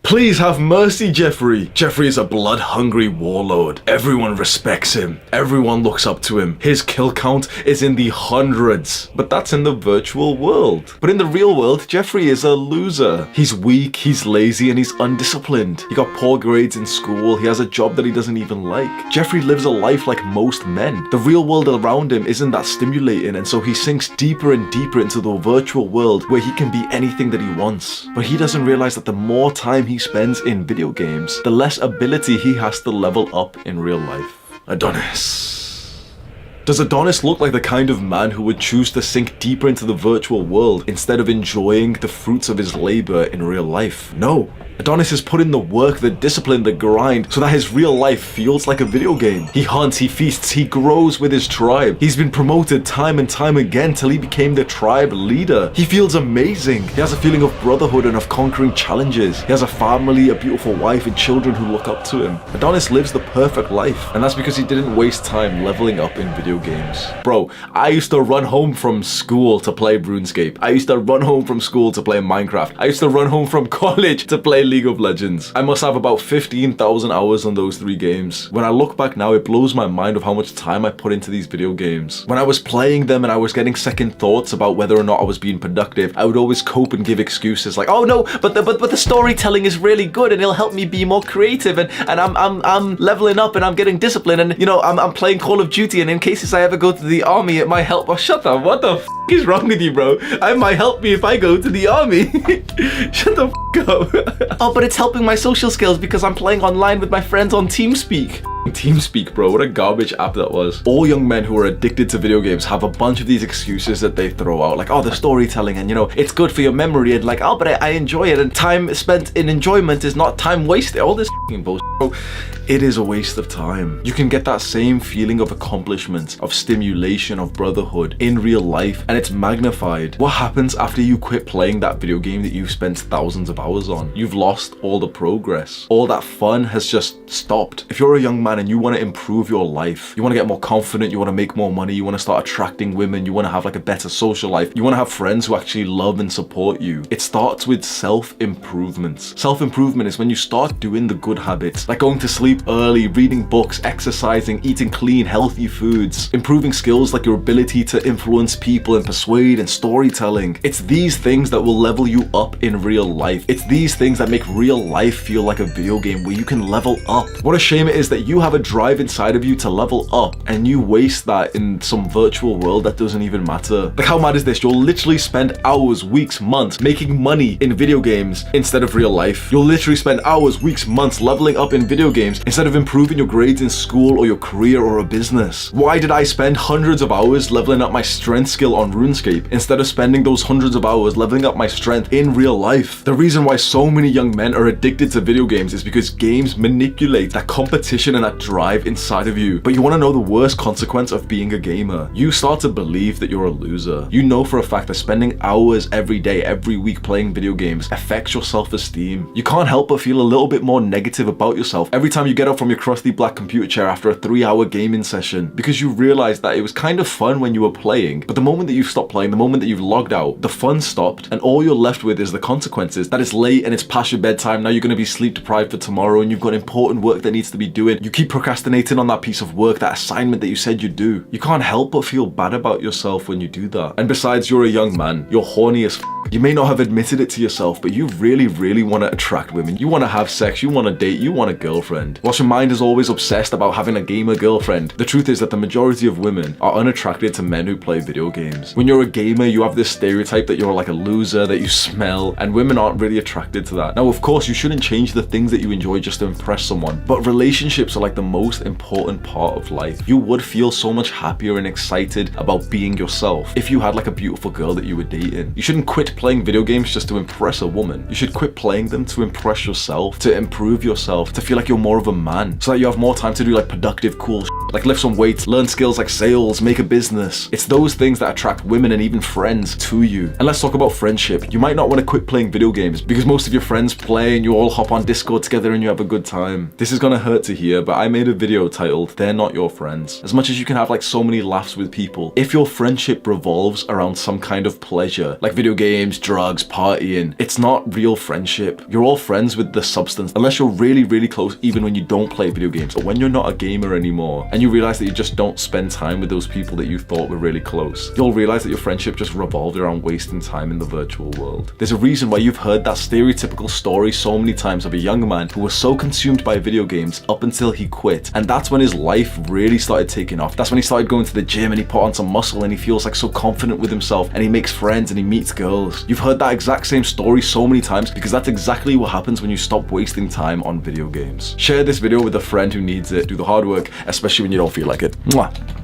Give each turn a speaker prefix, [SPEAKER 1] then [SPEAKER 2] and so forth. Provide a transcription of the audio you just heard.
[SPEAKER 1] Please have mercy, Jeffrey. Jeffrey is a blood-hungry warlord. Everyone respects him. Everyone looks up to him. His kill count is in the hundreds. But that's in the virtual world. But in the real world, Jeffrey is a loser. He's weak, he's lazy, and he's undisciplined. He got poor grades in school. He has a job that he doesn't even like. Jeffrey lives a life like most men. The real world around him isn't that stimulating, and so he sinks deeper and deeper into the virtual world where he can be anything that he wants. But he doesn't realize that the more time he spends in video games, the less ability he has to level up in real life. Adonis. Does Adonis look like the kind of man who would choose to sink deeper into the virtual world instead of enjoying the fruits of his labor in real life? No. Adonis has put in the work, the discipline, the grind, so that his real life feels like a video game. He hunts, he feasts, he grows with his tribe. He's been promoted time and time again till he became the tribe leader. He feels amazing. He has a feeling of brotherhood and of conquering challenges. He has a family, a beautiful wife, and children who look up to him. Adonis lives the perfect life, and that's because he didn't waste time leveling up in video games. Bro, I used to run home from school to play RuneScape. I used to run home from school to play Minecraft. I used to run home from college to play League of Legends. I must have about 15,000 hours on those 3 games. When I look back now, it blows my mind of how much time I put into these video games. When I was playing them and I was getting second thoughts about whether or not I was being productive, I would always cope and give excuses like, oh no, but the storytelling is really good and it'll help me be more creative, and I'm leveling up and I'm getting discipline, and you know, I'm playing Call of Duty, and in cases I ever go to the army it might help. Oh, shut up, what the f is wrong with you, bro? It might help me if I go to the army. Shut the f up. Oh, but it's helping my social skills because I'm playing online with my friends on TeamSpeak. TeamSpeak, bro, what a garbage app that was. All young men who are addicted to video games have a bunch of these excuses that they throw out, like, oh, the storytelling, and you know, it's good for your memory, and like, oh, but I enjoy it, and time spent in enjoyment is not time wasted. All this f***ing bullshit, bro. It is a waste of time. You can get that same feeling of accomplishment, of stimulation, of brotherhood in real life, and it's magnified. What happens after you quit playing that video game that you've spent thousands of hours on? You've lost all the progress. All that fun has just stopped. If you're a young man and you want to improve your life, you want to get more confident, you want to make more money, you want to start attracting women, you want to have like a better social life, you want to have friends who actually love and support you, it starts with self-improvement. Self-improvement is when you start doing the good habits, like going to sleep early, reading books, exercising, eating clean, healthy foods, improving skills like your ability to influence people and persuade and storytelling. It's these things that will level you up in real life. It's these things that make real life feel like a video game where you can level up. What a shame it is that you have a drive inside of you to level up and you waste that in some virtual world that doesn't even matter. Like, how mad is this? You'll literally spend hours, weeks, months making money in video games instead of real life. You'll literally spend hours, weeks, months leveling up in video games instead of improving your grades in school or your career or a business. Why did I spend hundreds of hours leveling up my strength skill on RuneScape instead of spending those hundreds of hours leveling up my strength in real life? The reason why so many young men are addicted to video games is because games manipulate that competition and that drive inside of you. But you want to know the worst consequence of being a gamer? You start to believe that you're a loser. You know for a fact that spending hours every day, every week playing video games affects your self-esteem. You can't help but feel a little bit more negative about yourself every time you get up from your crusty black computer chair after a 3-hour gaming session, because you realize that it was kind of fun when you were playing, but the moment that you've stopped playing, the moment that you've logged out, the fun stopped, and all you're left with is the consequences. That it's late and it's past your bedtime. Now you're going to be sleep deprived for tomorrow, and you've got important work that needs to be doing. You keep procrastinating on that piece of work, that assignment that you said you'd do. You can't help but feel bad about yourself when you do that. And besides, you're a young man. You're horny as f. You may not have admitted it to yourself, but you really want to attract women. You want to have sex, you want to date, you want a girlfriend. Whilst your mind is always obsessed about having a gamer girlfriend, the truth is that the majority of women are unattracted to men who play video games. When you're a gamer, you have this stereotype that you're like a loser, that you smell, and women aren't really attracted to that. Now, of course, you shouldn't change the things that you enjoy just to impress someone, but relationships are like the most important part of life. You would feel so much happier and excited about being yourself if you had like a beautiful girl that you were dating. You shouldn't quit playing video games just to impress a woman. You should quit playing them to impress yourself, to improve yourself, to feel like you're more of a man, so that you have more time to do like productive, cool shit, like lift some weights, learn skills like sales, make a business. It's those things that attract women and even friends to you. And let's talk about friendship. You might not want to quit playing video games because most of your friends play and you all hop on Discord together and you have a good time. This is gonna hurt to hear, but I made a video titled, "They're Not Your Friends." As much as you can have like so many laughs with people, if your friendship revolves around some kind of pleasure, like video games, drugs, partying, it's not real friendship. You're all friends with the substance, unless you're really, really close, even when you don't play video games, or when you're not a gamer anymore, and you realize that you just don't spend time with those people that you thought were really close. You'll realize that your friendship just revolved around wasting time in the virtual world. There's a reason why you've heard that stereotypical story so many times of a young man who was so consumed by video games up until he quit, and that's when his life really started taking off. That's when he started going to the gym and he put on some muscle and he feels like so confident with himself and he makes friends and he meets girls. You've heard that exact same story so many times because that's exactly what happens when you stop wasting time on video games. Share this video with a friend who needs it. Do the hard work, especially when you don't feel like it. Mwah.